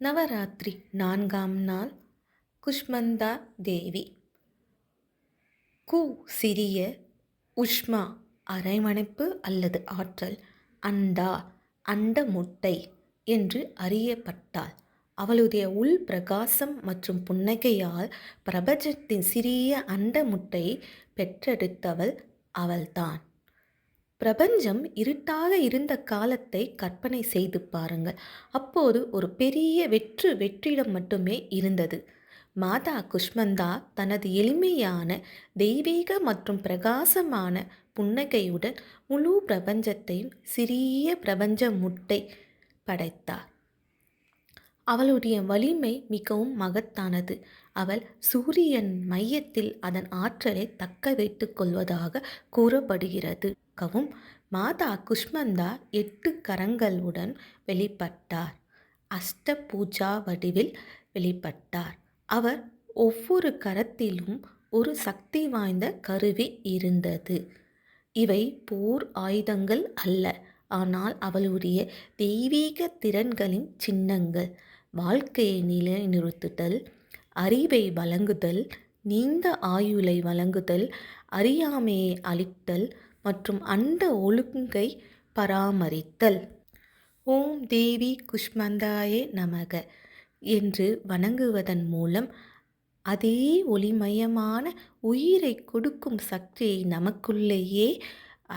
நவராத்திரி 4ஆம் நாள் குஷ்மந்தா தேவி. கு சிறிய, உஷ்மா அரவணைப்பு அல்லது ஆற்றல், அண்டா அண்ட முட்டை என்று அறியப்பட்டாள். அவளுடைய உள் பிரகாசம் மற்றும் புன்னகையால் பிரபஞ்சத்தின் சிறிய அண்ட முட்டையை பெற்றெடுத்தவள் அவள்தான். பிரபஞ்சம் இருட்டாக இருந்த காலத்தை கற்பனை செய்து பாருங்கள். அப்போது ஒரு பெரிய வெற்றிடம் மட்டுமே இருந்தது. மாதா குஷ்மந்தா தனது எளிமையான தெய்வீக மற்றும் பிரகாசமான புன்னகையுடன் முழு பிரபஞ்சத்தையும் சிறிய பிரபஞ்ச முட்டை படைத்தார். அவளுடைய வலிமை மிகவும் மகத்தானது. அவள் சூரியன் மையத்தில் அதன் ஆற்றலை தக்க வைத்துக் கொள்வதாக கூறப்படுகிறது. மாதா குஷ்மந்தா 8 கரங்களுடன் வெளிப்பட்டார். அஷ்ட பூஜா வடிவில் வெளிப்பட்டார். அவர் ஒவ்வொரு கரத்திலும் ஒரு சக்தி வாய்ந்த கருவி இருந்தது. இவை போர் ஆயுதங்கள் அல்ல, ஆனால் அவளுடைய தெய்வீக திறன்களின் சின்னங்கள். வாழ்க்கையை நிலைநிறுத்துதல், அறிவை வழங்குதல், நீண்ட ஆயுளை வழங்குதல், அறியாமையை அழித்தல் மற்றும் அண்ட ஒழுங்கை பராமரித்தல். ஓம் தேவி குஷ்மந்தாயே நமக என்று வணங்குவதன் மூலம் அதே ஒளிமயமான உயிரை கொடுக்கும் சக்தியை நமக்குள்ளேயே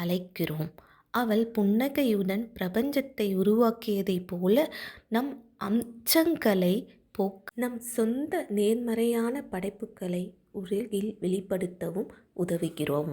அழைக்கிறோம். அவள் புன்னகையுடன் பிரபஞ்சத்தை உருவாக்கியதைப் போல நம் அச்சங்களை நம் சொந்த நேர்மறையான படைப்புகளை உலகில் வெளிப்படுத்தவும் உதவுகிறோம்.